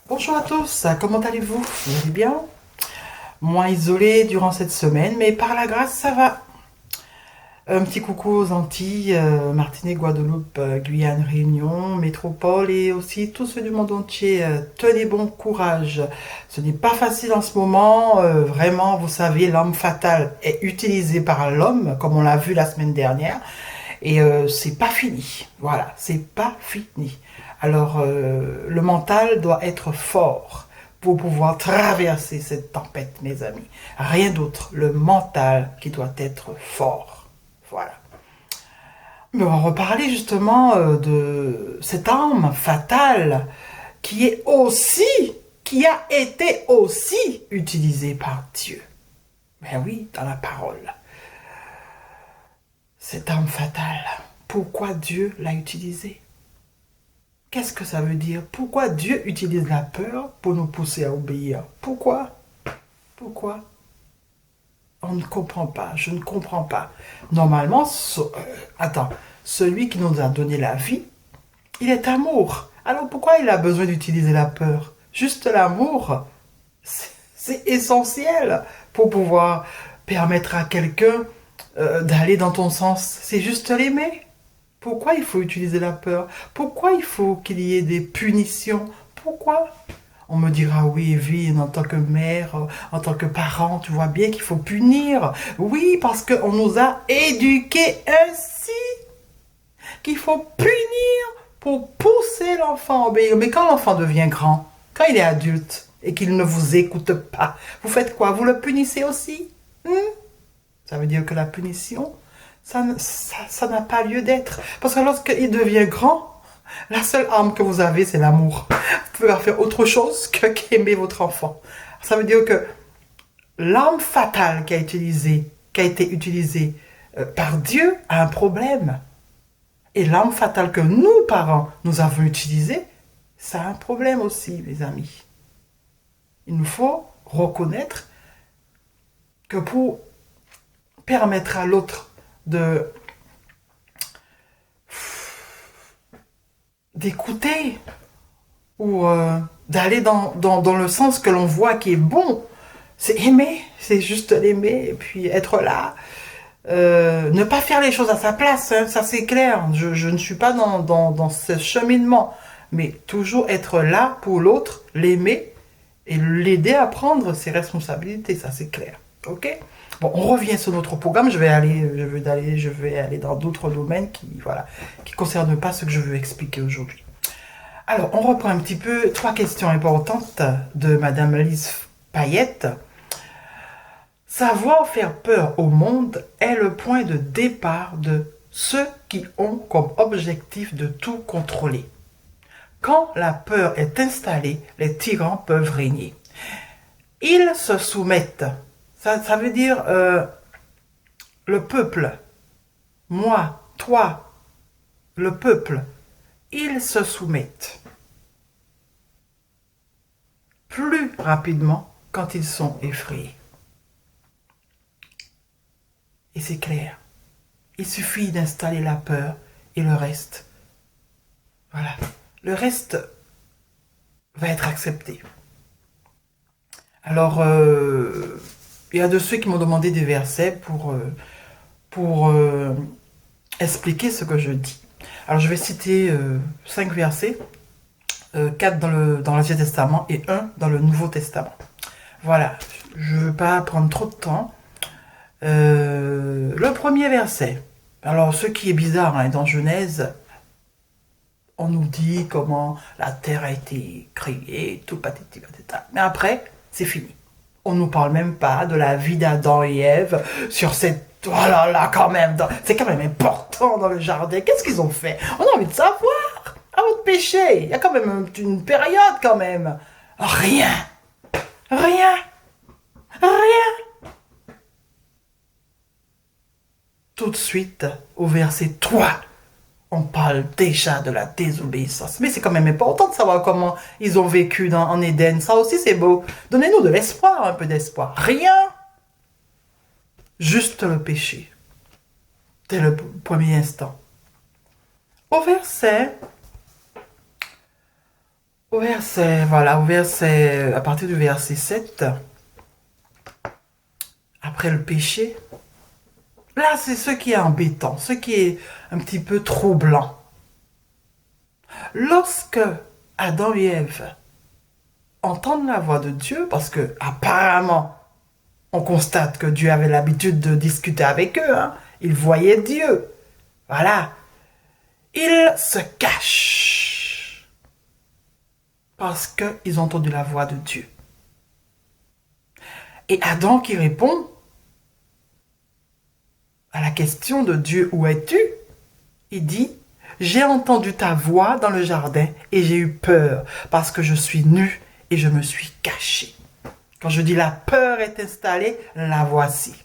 Bonjour à tous, comment allez-vous? Vous allez bien? Moins isolé durant cette semaine, mais par la grâce, ça va. Un petit coucou aux Antilles, Martinique, Guadeloupe, Guyane, Réunion, Métropole et aussi tous ceux du monde entier. Tenez bon courage. Ce n'est pas facile en ce moment. Vraiment, vous savez, l'homme fatal est utilisé par l'homme, comme on l'a vu la semaine dernière. Et c'est pas fini. Voilà, c'est pas fini. Alors, le mental doit être fort pour pouvoir traverser cette tempête, mes amis. Rien d'autre, le mental qui doit être fort. Voilà. Mais on va reparler justement de cette arme fatale qui est aussi, qui a été aussi utilisée par Dieu. Ben oui, dans la parole. Cette arme fatale, pourquoi Dieu l'a utilisée? Qu'est-ce que ça veut dire? Pourquoi Dieu utilise la peur pour nous pousser à obéir? Pourquoi? Pourquoi? On ne comprend pas, je ne comprends pas. Normalement, attends, celui qui nous a donné la vie, il est amour. Alors pourquoi il a besoin d'utiliser la peur? Juste l'amour, c'est essentiel pour pouvoir permettre à quelqu'un d'aller dans ton sens. C'est juste l'aimer. Pourquoi il faut utiliser la peur? Pourquoi il faut qu'il y ait des punitions? Pourquoi? On me dira, oui, Evelyne, en tant que mère, en tant que parent, tu vois bien qu'il faut punir. Oui, parce qu'on nous a éduqués ainsi qu'il faut punir pour pousser l'enfant à obéir. Mais quand l'enfant devient grand, quand il est adulte et qu'il ne vous écoute pas, vous faites quoi? Vous le punissez aussi? Ça veut dire que la punition, ça n'a pas lieu d'être. Parce que lorsqu'il devient grand, la seule arme que vous avez, c'est l'amour. Vous pouvez faire autre chose que qu'aimer votre enfant. Ça veut dire que l'arme fatale qui a été utilisée par Dieu a un problème. Et l'arme fatale que nous, parents, nous avons utilisée, ça a un problème aussi, mes amis. Il nous faut reconnaître que pour permettre à l'autre de d'écouter ou d'aller dans le sens que l'on voit qui est bon, c'est aimer, c'est juste l'aimer et puis être là. Ne pas faire les choses à sa place, hein, ça c'est clair. Je ne suis pas dans ce cheminement, mais toujours être là pour l'autre, l'aimer et l'aider à prendre ses responsabilités, ça c'est clair. Ok? Bon, on revient sur notre programme. Je vais aller dans d'autres domaines voilà, qui concernent pas ce que je veux expliquer aujourd'hui. Alors, on reprend un petit peu trois questions importantes de Madame Lise Payette. Savoir faire peur au monde est le point de départ de ceux qui ont comme objectif de tout contrôler. Quand la peur est installée, les tyrans peuvent régner. Ils se soumettent. Ça veut dire le peuple, moi, toi, le peuple, ils se soumettent plus rapidement quand ils sont effrayés. Et c'est clair. Il suffit d'installer la peur et le reste, voilà, le reste va être accepté. Alors, il y a de ceux qui m'ont demandé des versets pour expliquer ce que je dis. Alors, je vais citer 5 versets, 4 dans l'Ancien Testament et un dans le Nouveau Testament. Voilà, je ne veux pas prendre trop de temps. Le premier verset. Alors, ce qui est bizarre, hein, dans Genèse, on nous dit comment la terre a été créée, tout patati patata. Mais après, c'est fini. On ne nous parle même pas de la vie d'Adam et Ève sur cette... Oh là là, quand même, c'est quand même important dans le jardin. Qu'est-ce qu'ils ont fait? On a envie de savoir. À votre péché, il y a quand même une période quand même. Rien. Rien. Rien. Tout de suite, au verset 3, on parle déjà de la désobéissance. Mais c'est quand même important de savoir comment ils ont vécu en Éden. Ça aussi, c'est beau. Donnez-nous de l'espoir, un peu d'espoir. Rien. Juste le péché. Dès le premier instant. Au Au verset, voilà, au verset, à partir du verset 7, après le péché, là c'est ce qui est embêtant, ce qui est un petit peu troublant. Lorsque Adam et Ève entendent la voix de Dieu, parce que apparemment on constate que Dieu avait l'habitude de discuter avec eux, hein, ils voyaient Dieu, voilà, ils se cachent parce qu'ils ont entendu la voix de Dieu. Et Adam qui répond à la question de Dieu, où es-tu? Il dit, j'ai entendu ta voix dans le jardin et j'ai eu peur parce que je suis nu et je me suis caché. Quand je dis la peur est installée, la voici.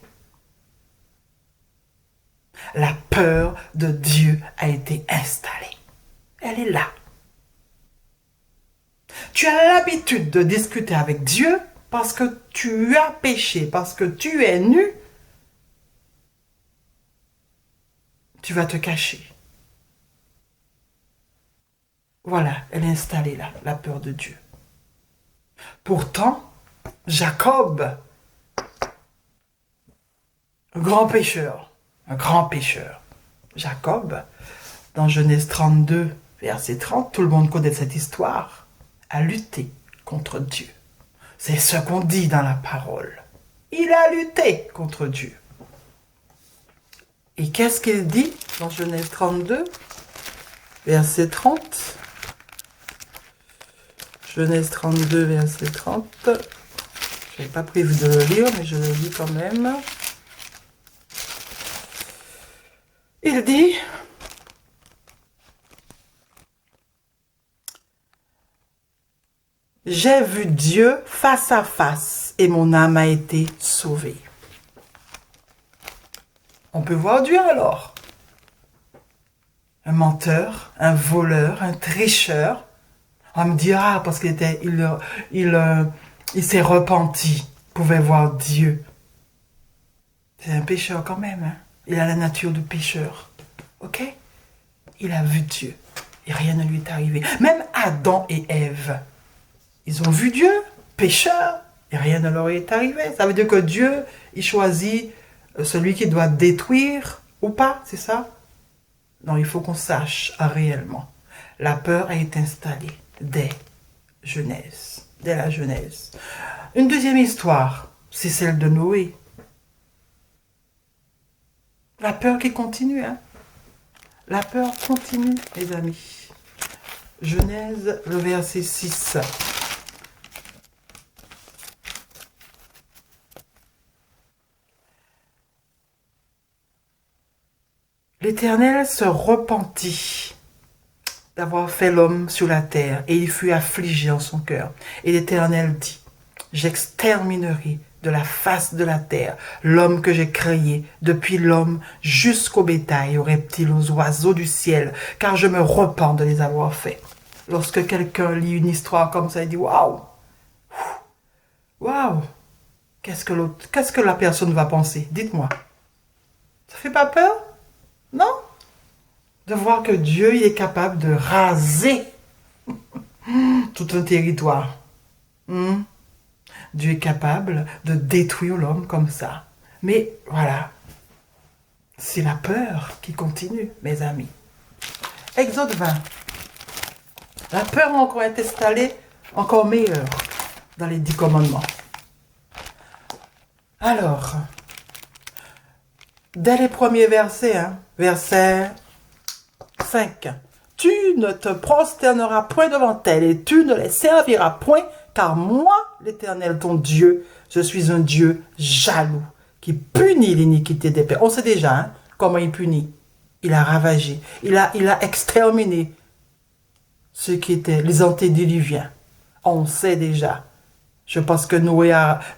La peur de Dieu a été installée. Elle est là. Tu as l'habitude de discuter avec Dieu parce que tu as péché, parce que tu es nu. Tu vas te cacher. Voilà, elle est installée là, la peur de Dieu. Pourtant, Jacob, un grand pécheur, Jacob, dans Genèse 32, verset 30, tout le monde connaît cette histoire, a lutté contre Dieu. C'est ce qu'on dit dans la parole. Il a lutté contre Dieu. Et qu'est-ce qu'il dit dans Genèse 32, verset 30? Genèse 32, verset 30. Je n'avais pas prévu de le lire, mais je le lis quand même. Il dit, j'ai vu Dieu face à face et mon âme a été sauvée. On peut voir Dieu alors. Un menteur, un voleur, un tricheur. On me dira parce qu'il s'est repenti, pouvait voir Dieu. C'est un pécheur quand même. Hein? Il a la nature de pécheur. Ok? Il a vu Dieu. Et rien ne lui est arrivé. Même Adam et Ève, ils ont vu Dieu, pécheur, et rien ne leur est arrivé. Ça veut dire que Dieu, il choisit celui qui doit détruire ou pas, c'est ça? Non, il faut qu'on sache réellement. La peur a été installée dès la Genèse. Une deuxième histoire, c'est celle de Noé. La peur qui continue, hein? La peur continue, les amis. Genèse, le verset 6. L'Éternel se repentit d'avoir fait l'homme sur la terre, et il fut affligé en son cœur. Et l'Éternel dit, j'exterminerai de la face de la terre l'homme que j'ai créé, depuis l'homme jusqu'au bétail, aux reptiles, aux oiseaux du ciel, car je me repens de les avoir faits. Lorsque quelqu'un lit une histoire comme ça, il dit, waouh, waouh, qu'est-ce que la personne va penser? Dites-moi. Ça fait pas peur? Non? De voir que Dieu il est capable de raser tout un territoire. Dieu est capable de détruire l'homme comme ça. Mais voilà, c'est la peur qui continue, mes amis. Exode 20. La peur a encore été installée, encore meilleure, dans les 10 commandements. Alors, dès les premiers versets, verset 5. Tu ne te prosterneras point devant elles et tu ne les serviras point, car moi, l'Éternel, ton Dieu, je suis un Dieu jaloux, qui punit l'iniquité des pères. On sait déjà comment il punit. Il a ravagé, il a exterminé ceux qui étaient les antédiluviens. On sait déjà. Je pense que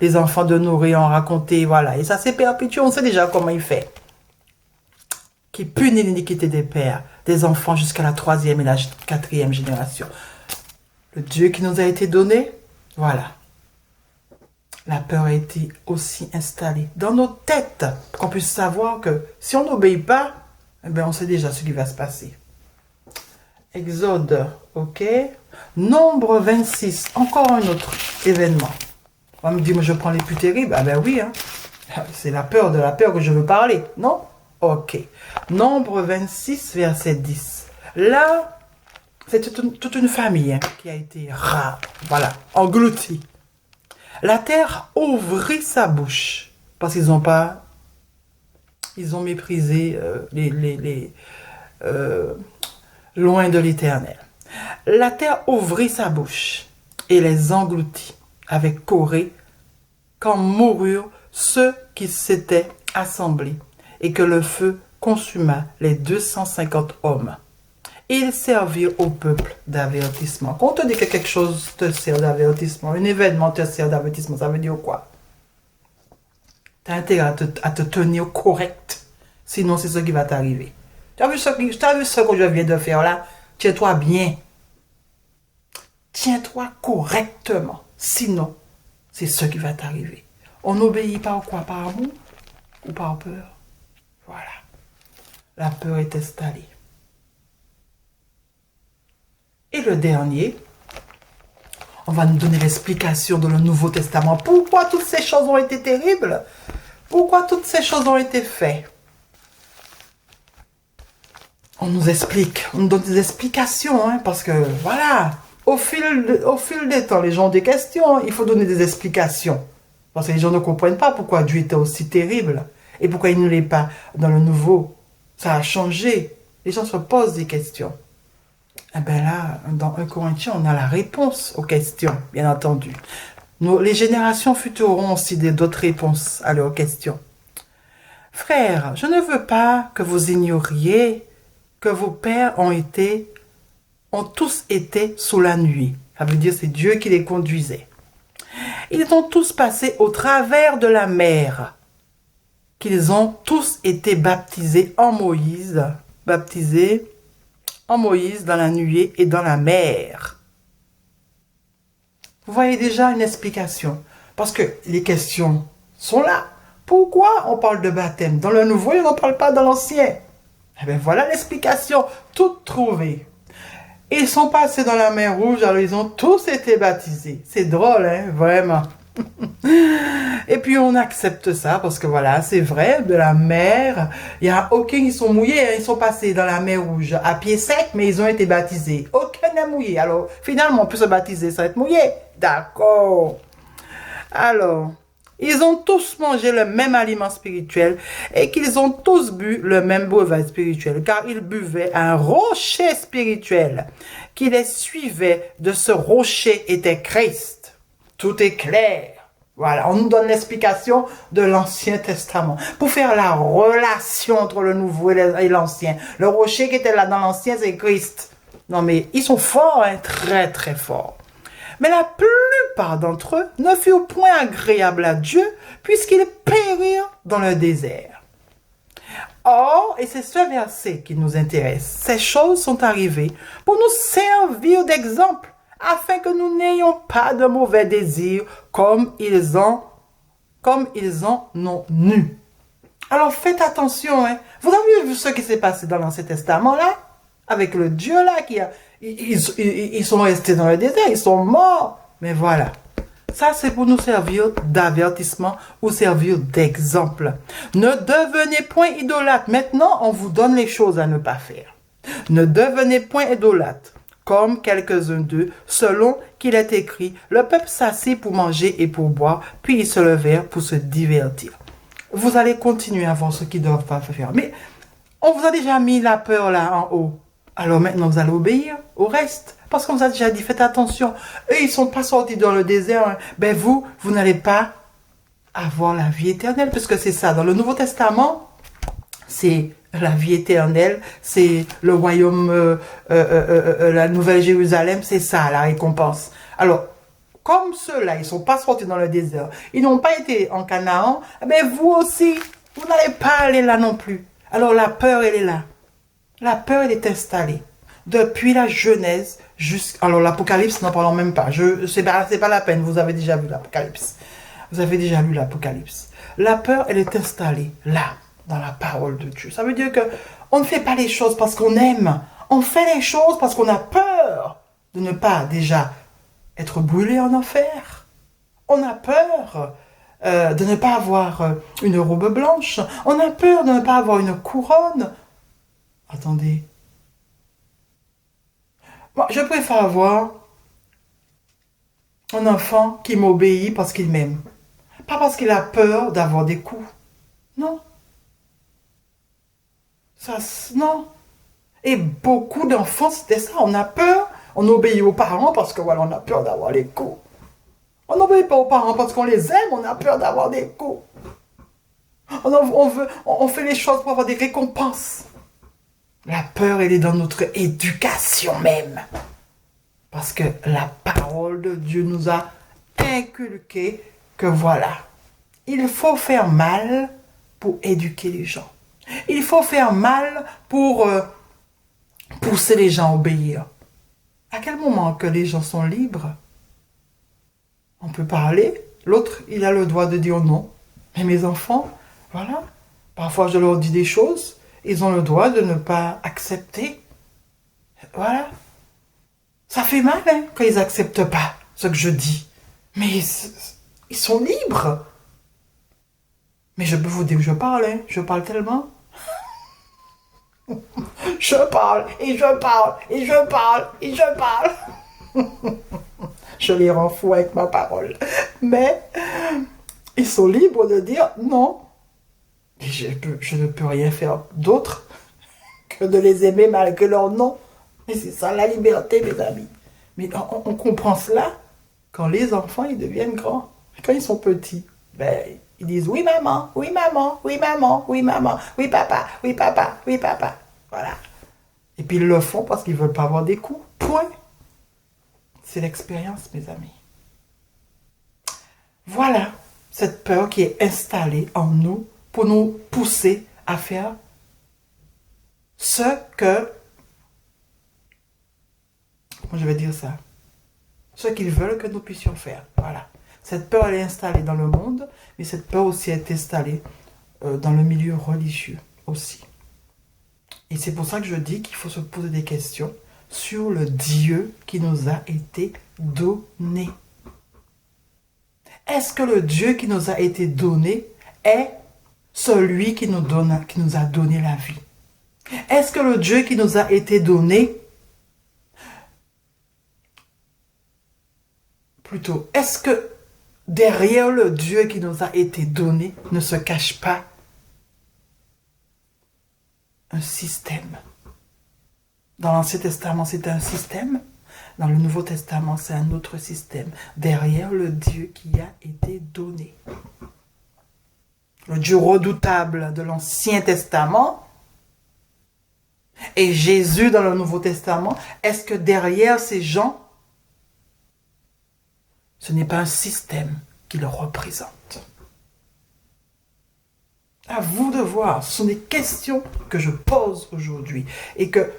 les enfants de Noé ont raconté, voilà. Et ça s'est perpétué, on sait déjà comment il fait. Qui punit l'iniquité des pères, des enfants jusqu'à la 3e et la 4e génération. Le Dieu qui nous a été donné, voilà. La peur a été aussi installée dans nos têtes, pour qu'on puisse savoir que si on n'obéit pas, eh bien on sait déjà ce qui va se passer. Exode ok. Nombre 26, encore un autre événement. On va me dire, mais je prends les plus terribles. Ah ben oui, hein. C'est la peur de la peur que je veux parler, non? Ok. Nombre 26, verset 10. Là, c'est toute une famille, hein, qui a été voilà, engloutie. La terre ouvrit sa bouche parce qu'ils ils ont méprisé loin de l'Éternel. La terre ouvrit sa bouche et les engloutit avec Corée quand moururent ceux qui s'étaient assemblés et que le feu consuma les 250 hommes. Ils servirent au peuple d'avertissement. Quand on te dit que quelque chose te sert d'avertissement, un événement te sert d'avertissement, ça veut dire quoi? Tu as intérêt à te tenir correct. Sinon, c'est ce qui va t'arriver. Tu as vu ce que je viens de faire là? Tiens-toi bien. Tiens-toi correctement. Sinon, c'est ce qui va t'arriver. On obéit par quoi? Par amour ou par peur? Voilà. La peur est installée. Et le dernier, on va nous donner l'explication dans le Nouveau Testament. Pourquoi toutes ces choses ont été terribles? Pourquoi toutes ces choses ont été faites? On nous explique, on nous donne des explications, hein, parce que voilà, au fil des temps, les gens ont des questions, il faut donner des explications. Parce que les gens ne comprennent pas pourquoi Dieu était aussi terrible et pourquoi il ne l'est pas dans le Nouveau. Ça a changé. Les gens se posent des questions. Eh bien là, dans 1 Corinthiens, on a la réponse aux questions, bien entendu. Les générations futures auront aussi d'autres réponses à leurs questions. Frères, je ne veux pas que vous ignoriez que vos pères ont tous été sous la nuée. Ça veut dire c'est Dieu qui les conduisait. Ils ont tous passé au travers de la mer, qu'ils ont tous été baptisés en Moïse dans la nuée et dans la mer. Vous voyez déjà une explication. Parce que les questions sont là. Pourquoi on parle de baptême dans le Nouveau et on n'en parle pas dans l'Ancien? Eh bien voilà l'explication, toute trouvée. Ils sont passés dans la mer Rouge, alors ils ont tous été baptisés. C'est drôle, hein, vraiment. Et puis on accepte ça parce que voilà, c'est vrai, de la mer, il y a aucun, ils sont mouillés, hein, ils sont passés dans la mer Rouge à pied sec, mais ils ont été baptisés. Aucun n'est mouillé. Alors finalement, on peut se baptiser sans être mouillé. D'accord. Alors, ils ont tous mangé le même aliment spirituel et qu'ils ont tous bu le même breuvage spirituel, car ils buvaient un rocher spirituel qui les suivait. De ce rocher était Christ. Tout est clair. Voilà, on nous donne l'explication de l'Ancien Testament pour faire la relation entre le Nouveau et l'Ancien. Le rocher qui était là dans l'Ancien, c'est Christ. Non mais ils sont forts, hein, très très forts. Mais la plupart d'entre eux ne furent point agréables à Dieu, puisqu'ils périrent dans le désert. Or, et c'est ce verset qui nous intéresse, ces choses sont arrivées pour nous servir d'exemple, afin que nous n'ayons pas de mauvais désirs comme ils en ont eu. Alors faites attention, hein. Vous avez vu ce qui s'est passé dans l'Ancien Testament là? Avec le Dieu là ils sont restés dans le désert, ils sont morts. Mais voilà, ça c'est pour nous servir d'avertissement ou servir d'exemple. Ne devenez point idolâtres. Maintenant, on vous donne les choses à ne pas faire. Ne devenez point idolâtres, comme quelques-uns d'eux, selon qu'il est écrit, le peuple s'assit pour manger et pour boire, puis ils se levèrent pour se divertir. Vous allez continuer à voir ce qu'ils doivent pas faire. Mais on vous a déjà mis la peur là en haut. Alors maintenant, vous allez obéir au reste. Parce qu'on vous a déjà dit, faites attention. Eux, ils ne sont pas sortis dans le désert. Hein. Ben vous n'allez pas avoir la vie éternelle. Puisque c'est ça. Dans le Nouveau Testament, c'est la vie éternelle. C'est le royaume, la Nouvelle Jérusalem. C'est ça, la récompense. Alors, comme ceux-là, ils ne sont pas sortis dans le désert. Ils n'ont pas été en Canaan. Ben vous aussi, vous n'allez pas aller là non plus. Alors la peur, elle est là. La peur, elle est installée. Depuis la Genèse jusqu'à... Alors, l'Apocalypse, n'en parlons même pas. C'est pas la peine, vous avez déjà vu l'Apocalypse. Vous avez déjà lu l'Apocalypse. La peur, elle est installée là, dans la parole de Dieu. Ça veut dire que on ne fait pas les choses parce qu'on aime. On fait les choses parce qu'on a peur. de ne pas déjà être brûlé en enfer. On a peur de ne pas avoir une robe blanche. On a peur de ne pas avoir une couronne. Attendez. Moi, je préfère avoir un enfant qui m'obéit parce qu'il m'aime. Pas parce qu'il a peur d'avoir des coups. Non. Ça, non. Et beaucoup d'enfants, c'était ça. On a peur. On obéit aux parents parce que voilà, on a peur d'avoir les coups. On n'obéit pas aux parents parce qu'on les aime. On a peur d'avoir des coups. On fait les choses pour avoir des récompenses. La peur, elle est dans notre éducation même. Parce que la parole de Dieu nous a inculqué que voilà, il faut faire mal pour éduquer les gens. Il faut faire mal pour pousser les gens à obéir. À quel moment que les gens sont libres, on peut parler, l'autre, il a le droit de dire non. Mais mes enfants, voilà, parfois je leur dis des choses, ils ont le droit de ne pas accepter. Voilà. Ça fait mal hein, quand ils n'acceptent pas ce que je dis. Mais ils sont libres. Mais je peux vous dire que je parle, hein. Je parle tellement. Je parle, et je parle, et je parle, et je parle. Je les rends fous avec ma parole. Mais ils sont libres de dire non. Et je ne peux rien faire d'autre que de les aimer malgré leur non. Et c'est ça la liberté, mes amis. Mais on comprend cela quand les enfants ils deviennent grands. Quand ils sont petits, ben, ils disent oui maman, oui maman, oui maman, oui maman, oui papa, oui papa, oui papa. Voilà. Et puis ils le font parce qu'ils ne veulent pas avoir des coups. Point. C'est l'expérience, mes amis. Voilà cette peur qui est installée en nous pour nous pousser à faire ce que, comment je vais dire ça, ce qu'ils veulent que nous puissions faire. Voilà. Cette peur, elle est installée dans le monde, mais cette peur aussi est installée dans le milieu religieux aussi. Et c'est pour ça que je dis qu'il faut se poser des questions sur le Dieu qui nous a été donné. Est-ce que le Dieu qui nous a été donné est celui qui nous a donné la vie? Est-ce que le Dieu qui nous a été donné, plutôt, est-ce que derrière le Dieu qui nous a été donné ne se cache pas un système? Dans l'Ancien Testament, c'était un système. Dans le Nouveau Testament, c'est un autre système. Derrière le Dieu qui a été donné. Le Dieu redoutable de l'Ancien Testament et Jésus dans le Nouveau Testament, est-ce que derrière ces gens, ce n'est pas un système qui le représente? À vous de voir, ce sont des questions que je pose aujourd'hui et que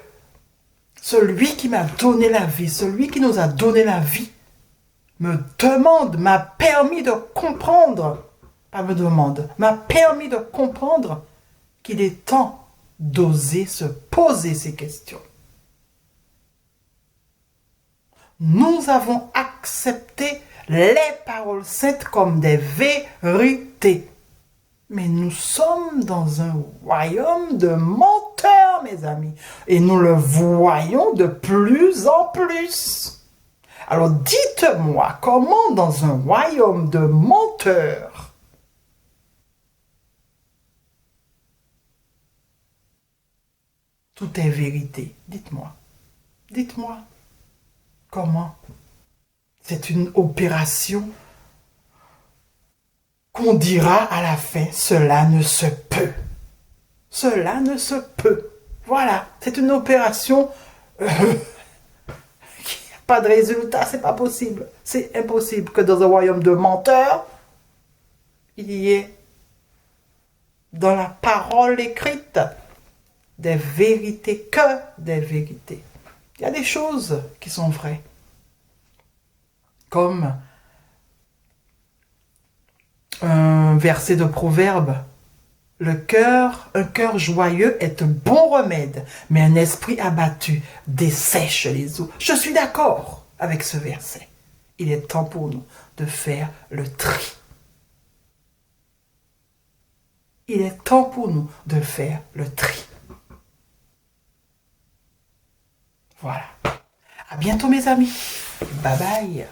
celui qui m'a donné la vie, celui qui nous a donné la vie, me demande, m'a permis de comprendre, pas me demande, m'a permis de comprendre qu'il est temps d'oser se poser ces questions. Nous avons accepté les paroles saintes comme des vérités. Mais nous sommes dans un royaume de menteurs, mes amis. Et nous le voyons de plus en plus. Alors dites-moi, comment dans un royaume de menteurs, tout est vérité? Dites-moi. Dites-moi. Comment? C'est une opération qu'on dira à la fin, cela ne se peut. Cela ne se peut. Voilà, c'est une opération qui n'a pas de résultat, c'est pas possible. C'est impossible que dans un royaume de menteurs, il y ait dans la parole écrite des vérités, que des vérités. Il y a des choses qui sont vraies. Comme un verset de Proverbe, Un cœur joyeux est un bon remède, mais un esprit abattu dessèche les eaux. Je suis d'accord avec ce verset. Il est temps pour nous de faire le tri. Il est temps pour nous de faire le tri. Voilà. À bientôt mes amis. Bye bye.